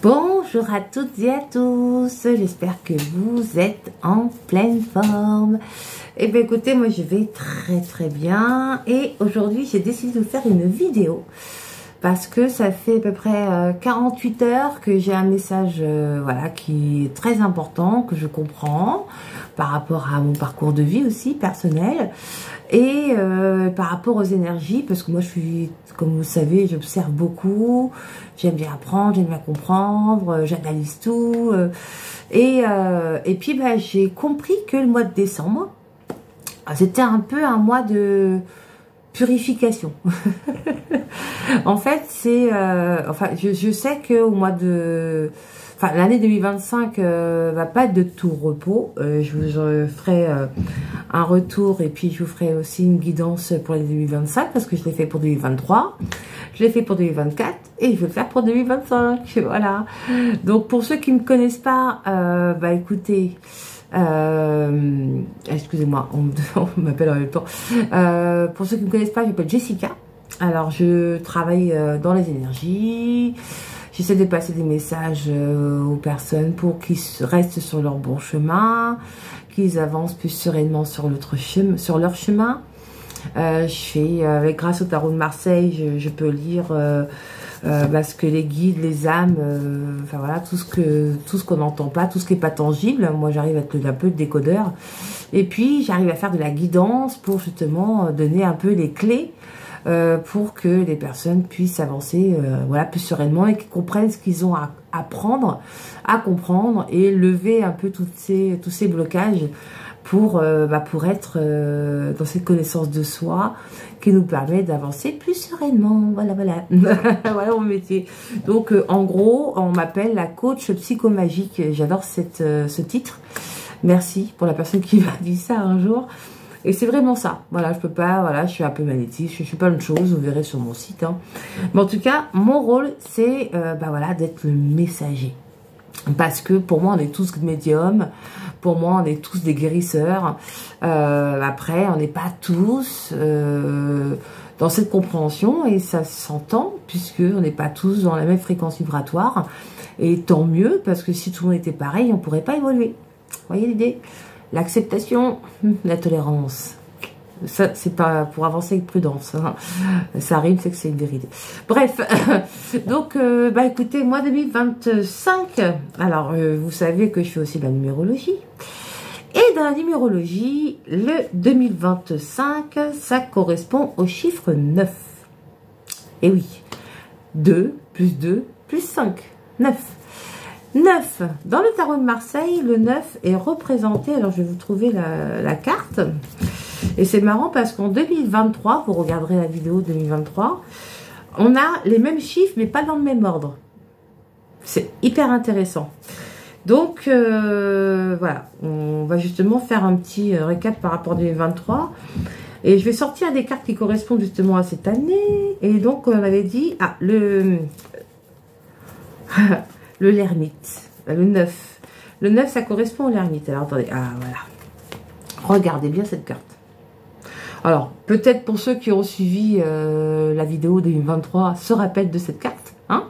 Bonjour à toutes et à tous, j'espère que vous êtes en pleine forme. Et bien écoutez, moi je vais très bien et aujourd'hui j'ai décidé de vous faire une vidéo parce que ça fait à peu près 48 heures que j'ai un message voilà, qui est très important, que je comprends par rapport à mon parcours de vie aussi personnel et par rapport aux énergies, parce que moi je suis, comme vous le savez, j'observe beaucoup, j'aime bien apprendre, j'aime bien comprendre, j'analyse tout et puis bah, j'ai compris que le mois de décembre c'était un peu un mois de purification. En fait, c'est enfin, je sais que au mois de, enfin, l'année 2025 va pas être de tout repos. Je vous ferai un retour et puis je vous ferai aussi une guidance pour l'année 2025 parce que je l'ai fait pour 2023, je l'ai fait pour 2024 et je vais le faire pour 2025. Voilà. Donc pour ceux qui me connaissent pas, bah écoutez. Excusez-moi, on m'appelle en même temps. Pour ceux qui ne me connaissent pas, je m'appelle Jessica. Alors, je travaille dans les énergies. J'essaie de passer des messages aux personnes pour qu'ils restent sur leur bon chemin, qu'ils avancent plus sereinement sur leur chemin. Je fais, grâce au tarot de Marseille, je peux lire parce que les guides, les âmes, enfin voilà, tout ce qu'on n'entend pas, tout ce qui n'est pas tangible. Moi, j'arrive à être un peu de décodeur. Et puis, j'arrive à faire de la guidance pour justement donner un peu les clés pour que les personnes puissent avancer voilà, plus sereinement et qu'ils comprennent ce qu'ils ont à apprendre, à comprendre et lever un peu tous ces blocages pour être dans cette connaissance de soi qui nous permet d'avancer plus sereinement. Voilà, voilà. Voilà mon métier. Donc, en gros, on m'appelle la coach psychomagique. J'adore ce titre. Merci pour la personne qui m'a dit ça un jour. Et c'est vraiment ça. Voilà, je peux pas, voilà, je suis un peu magnétique, je suis pas une chose, vous verrez sur mon site. Hein. Mais en tout cas, mon rôle, c'est voilà, d'être le messager. Parce que pour moi, on est tous médiums. Pour moi, on est tous des guérisseurs. Après, on n'est pas tous dans cette compréhension et ça s'entend puisque on n'est pas tous dans la même fréquence vibratoire. Et tant mieux, parce que si tout le monde était pareil, on ne pourrait pas évoluer. Vous voyez l'idée? L'acceptation, la tolérance. Ça, c'est pas pour avancer avec prudence. Hein. Ça rime, c'est que c'est une vérité. Bref, donc, bah écoutez, moi 2025, alors vous savez que je fais aussi de la numérologie. Et dans la numérologie, le 2025, ça correspond au chiffre 9. Et oui, 2 plus 2 plus 5, 9. 9. Dans le tarot de Marseille, le 9 est représenté, alors je vais vous trouver la carte. Et c'est marrant parce qu'en 2023, vous regarderez la vidéo 2023, on a les mêmes chiffres mais pas dans le même ordre. C'est hyper intéressant. Donc, voilà, on va justement faire un petit récap par rapport à 2023. Et je vais sortir des cartes qui correspondent justement à cette année. Et donc, on avait dit, l'ermite, le 9. Le 9, ça correspond au l'ermite. Alors, attendez, voilà. Regardez bien cette carte. Alors, peut-être pour ceux qui ont suivi la vidéo 2023 se rappellent de cette carte. Hein.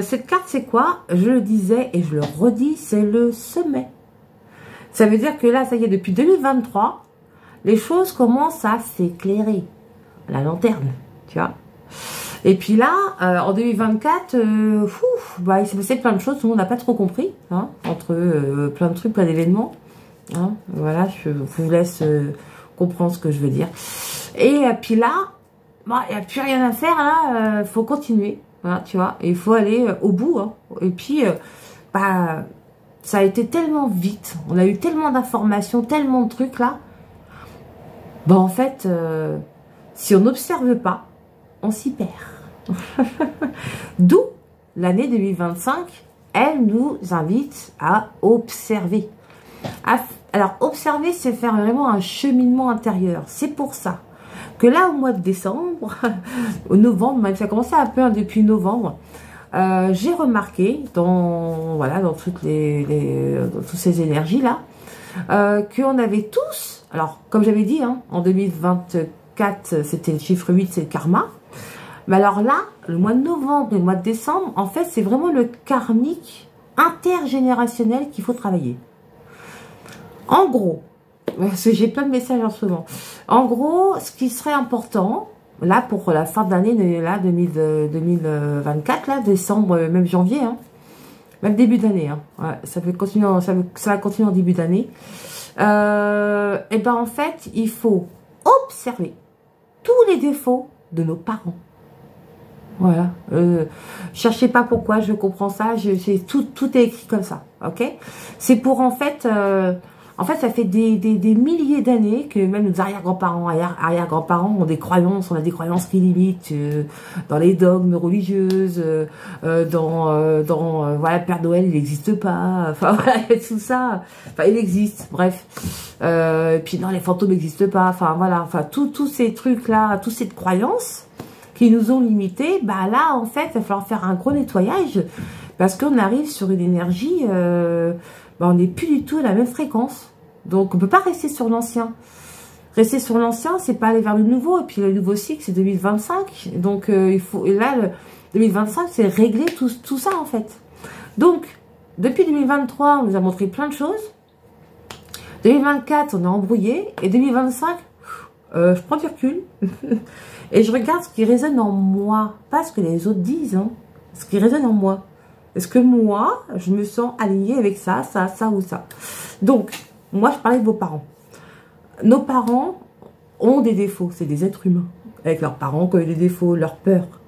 Cette carte, c'est quoi? Je le disais et je le redis, c'est le sommet. Ça veut dire que là, ça y est, depuis 2023, les choses commencent à s'éclairer. La lanterne, tu vois. Et puis là, en 2024, bah, il s'est passé plein de choses, tout le monde n'a pas trop compris, hein, entre plein de trucs, plein d'événements. Hein, voilà, je vous laisse comprendre ce que je veux dire. Et puis là, bah, il n'y a plus rien à faire, là, faut continuer, voilà, tu vois, et il faut aller au bout. Hein. Et puis, bah, ça a été tellement vite, on a eu tellement d'informations, tellement de trucs là. Bah, en fait, si on n'observe pas, on s'y perd. D'où l'année 2025, elle nous invite à observer. Alors, observer, c'est faire vraiment un cheminement intérieur. C'est pour ça que là, au mois de décembre, au novembre, même ça a commencé un peu hein, depuis novembre, j'ai remarqué dans toutes ces énergies-là, qu'on avait tous, alors comme j'avais dit, hein, en 2024, c'était le chiffre 8, c'est le karma. Mais alors là, le mois de novembre et le mois de décembre, en fait, c'est vraiment le karmique intergénérationnel qu'il faut travailler. En gros, parce que j'ai plein de messages en ce moment. En gros, ce qui serait important, là, pour la fin d'année, là, 2024, là, décembre, même janvier, hein, même début d'année, hein, ouais, ça va continuer en début d'année. Et ben, en fait, il faut observer tous les défauts de nos parents. Voilà. Cherchez pas pourquoi je comprends ça. Tout est écrit comme ça. Ok. C'est pour en fait, ça fait des milliers d'années que même nos arrière-grands-parents, arrière-grands-parents ont des croyances. On a des croyances qui limitent dans les dogmes religieuses, voilà, Père Noël il n'existe pas. Enfin voilà, tout ça. Enfin il existe. Bref. Et puis non, les fantômes n'existent pas. Enfin voilà. Enfin tous ces trucs là, toutes ces croyances qui nous ont limités, bah là, en fait, il va falloir faire un gros nettoyage parce qu'on arrive sur une énergie, on n'est plus du tout à la même fréquence. Donc, on peut pas rester sur l'ancien. Rester sur l'ancien, c'est pas aller vers le nouveau. Et puis, le nouveau cycle, c'est 2025. Donc, il faut, et là, le 2025, c'est régler tout ça, en fait. Donc, depuis 2023, on nous a montré plein de choses. 2024, on est embrouillé. Et 2025, je prends du recul. Et je regarde ce qui résonne en moi, pas ce que les autres disent, hein, ce qui résonne en moi. Est-ce que moi, je me sens alignée avec ça ou ça? Donc, moi, je parlais de vos parents. Nos parents ont des défauts, c'est des êtres humains. Avec leurs parents qui ont eu des défauts, leurs peurs.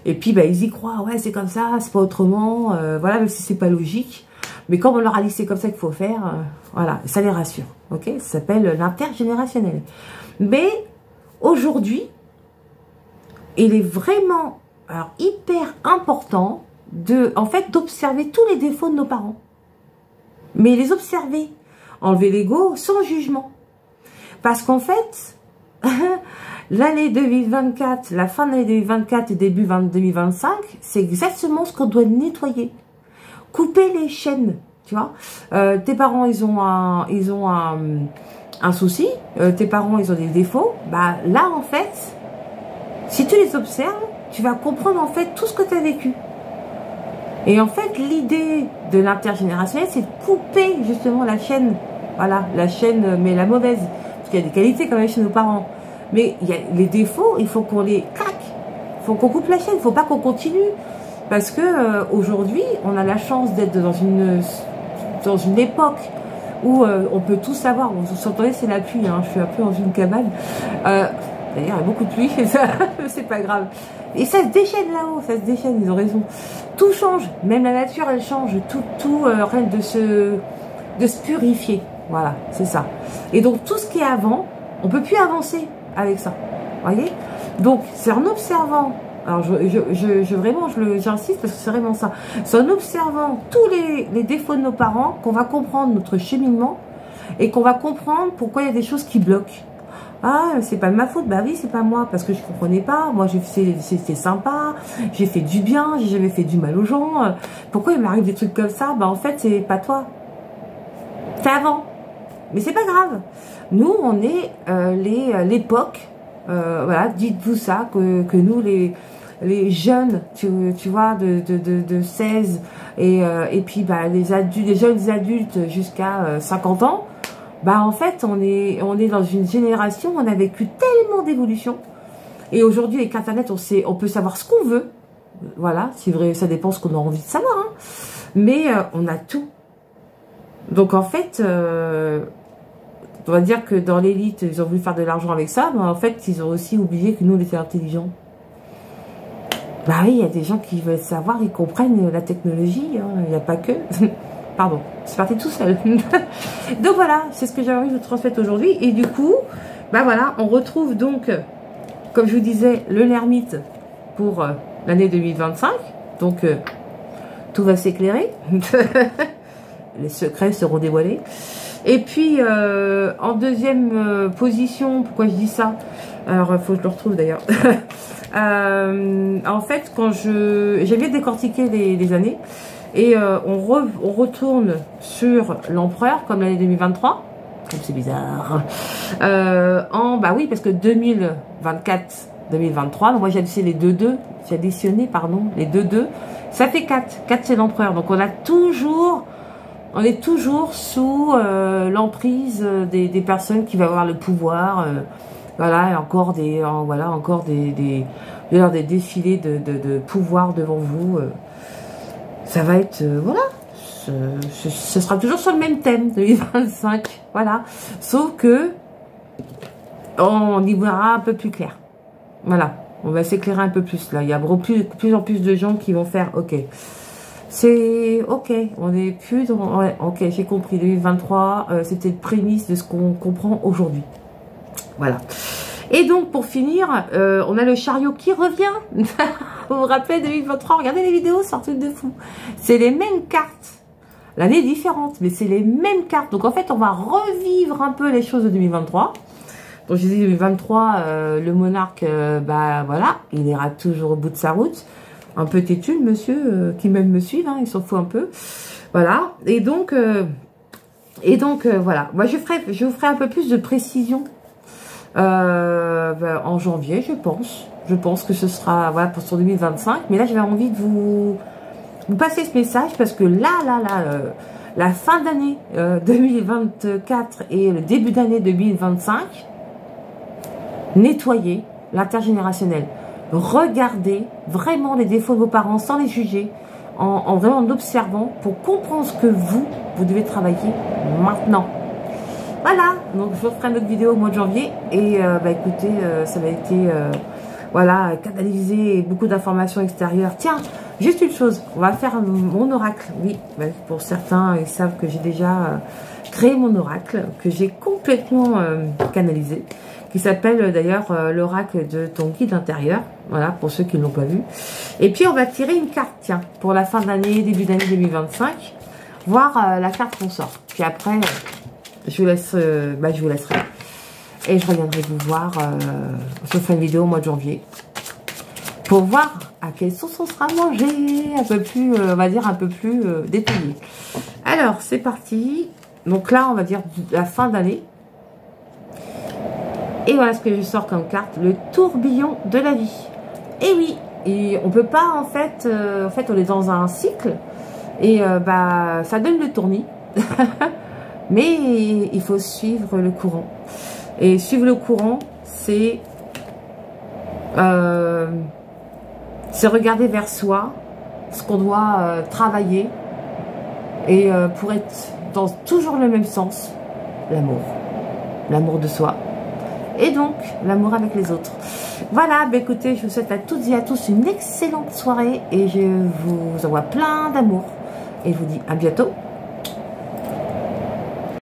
Et puis, bah, ils y croient, ouais, c'est comme ça, c'est pas autrement, voilà, même si c'est pas logique. Mais comme on leur a dit c'est comme ça qu'il faut faire, voilà, ça les rassure, ok? Ça s'appelle l'intergénérationnel. Mais, aujourd'hui, il est vraiment hyper important en fait, d'observer tous les défauts de nos parents. Mais les observer, enlever l'ego sans jugement. Parce qu'en fait, l'année 2024, la fin de l'année 2024 et début 2025, c'est exactement ce qu'on doit nettoyer. Couper les chaînes, tu vois. Tes parents, ils ont un souci, tes parents, ils ont des défauts. Bah là, en fait, si tu les observes, tu vas comprendre en fait tout ce que tu as vécu. Et en fait, l'idée de l'intergénérationnel, c'est de couper justement la chaîne. Voilà, la chaîne, mais la mauvaise. Parce qu'il y a des qualités quand même chez nos parents. Mais il y a les défauts, il faut qu'on les claque. Il faut qu'on coupe la chaîne, il ne faut pas qu'on continue. Parce que aujourd'hui, on a la chance d'être dans une époque où on peut tout savoir. Vous entendez, c'est la pluie, hein, je suis un peu dans une cabane. D'ailleurs, il y a beaucoup de pluie, c'est pas grave. Et ça se déchaîne là-haut, ça se déchaîne, ils ont raison. Tout change, même la nature, elle change. Tout rêve de se purifier. Voilà, c'est ça. Et donc, tout ce qui est avant, on peut plus avancer avec ça. Vous voyez? Donc, c'est en observant, alors j'insiste parce que c'est vraiment ça. C'est en observant tous les défauts de nos parents qu'on va comprendre notre cheminement et qu'on va comprendre pourquoi il y a des choses qui bloquent. Ah, c'est pas de ma faute. Bah oui, c'est pas moi, parce que je comprenais pas. Moi, c'était sympa, j'ai fait du bien, j'ai jamais fait du mal aux gens. Pourquoi il m'arrive des trucs comme ça? Bah en fait, c'est pas toi. C'est avant. Mais c'est pas grave. Nous, on est l'époque. Voilà, dites-vous ça, que nous, les jeunes, tu vois, de 16 et puis bah, les jeunes adultes jusqu'à 50 ans. Bah en fait, on est dans une génération où on a vécu tellement d'évolution. Et aujourd'hui, avec Internet, on peut savoir ce qu'on veut. Voilà, c'est vrai, ça dépend ce qu'on a envie de savoir. Hein. Mais on a tout. Donc en fait, on va dire que dans l'élite, ils ont voulu faire de l'argent avec ça. Mais en fait, ils ont aussi oublié que nous, on était intelligents. Bah oui, il y a des gens qui veulent savoir, ils comprennent la technologie. Hein. Il n'y a pas que... Pardon, c'est parti tout seul. Donc voilà, c'est ce que j'avais envie de vous transmettre aujourd'hui. Et du coup, bah voilà, on retrouve donc, comme je vous disais, le l'ermite pour l'année 2025. Donc, tout va s'éclairer. Les secrets seront dévoilés. Et puis, en deuxième position, pourquoi je dis ça? Alors, il faut que je le retrouve d'ailleurs. En fait, quand j'aime bien décortiquer les années. Et on retourne sur l'empereur, comme l'année 2023. Comme c'est bizarre. Bah oui, parce que 2024, 2023. Donc moi j'ai additionné les 2-2, j'ai additionné, pardon, les 2-2. Ça fait 4. 4 c'est l'empereur. Donc on est toujours sous l'emprise des personnes qui vont avoir le pouvoir. Voilà, et encore des défilés de pouvoir devant vous. Ça va être, voilà, ce sera toujours sur le même thème, 2025, voilà. Sauf que, on y verra un peu plus clair. Voilà, on va s'éclairer un peu plus, là. Il y a plus en plus de gens qui vont faire, ok. C'est, ok, on est plus dans, ouais, ok, j'ai compris, 2023, c'était le prémisse de ce qu'on comprend aujourd'hui. Voilà. Et donc, pour finir, on a le chariot qui revient. Vous vous rappelez, 2023, regardez les vidéos, c'est un truc de fou. C'est les mêmes cartes. L'année est différente, mais c'est les mêmes cartes. Donc, en fait, on va revivre un peu les choses de 2023. Donc, je dis 2023, le monarque, bah voilà, il ira toujours au bout de sa route. Un peu têtu, le monsieur, qui même me suit, hein, il s'en fout un peu. Voilà. Et donc voilà. Moi, je vous ferai un peu plus de précision en janvier, je pense. Je pense que ce sera, voilà, pour sur 2025. Mais là, j'avais envie de vous passer ce message parce que là, la fin d'année 2024 et le début d'année 2025, nettoyez l'intergénérationnel. Regardez vraiment les défauts de vos parents sans les juger, en vraiment en observant pour comprendre ce que vous devez travailler maintenant. Voilà, donc je vous ferai une autre vidéo au mois de janvier et bah écoutez, ça va été voilà, canaliser beaucoup d'informations extérieures. Tiens, juste une chose, on va faire mon oracle. Oui, bah, pour certains, ils savent que j'ai déjà créé mon oracle, que j'ai complètement canalisé, qui s'appelle d'ailleurs l'oracle de ton guide intérieur. Voilà, pour ceux qui ne l'ont pas vu. Et puis on va tirer une carte, tiens, pour la fin d'année, début d'année 2025, voir la carte qu'on sort. Puis après, je vous laisserai. Et je reviendrai vous voir. Je ferai une vidéo au mois de janvier. Pour voir à quelle sauce on sera mangé. Un peu plus, on va dire, un peu plus détaillé. Alors, c'est parti. Donc là, on va dire la fin d'année. Et voilà ce que je sors comme carte. Le tourbillon de la vie. Et oui, et on peut pas, en fait, on est dans un cycle. Et bah, ça donne le tournis. Mais il faut suivre le courant. Et suivre le courant, c'est regarder vers soi, ce qu'on doit travailler. Et pour être dans toujours le même sens, l'amour. L'amour de soi. Et donc, l'amour avec les autres. Voilà, bah écoutez, je vous souhaite à toutes et à tous une excellente soirée. Et je vous envoie plein d'amour. Et je vous dis à bientôt.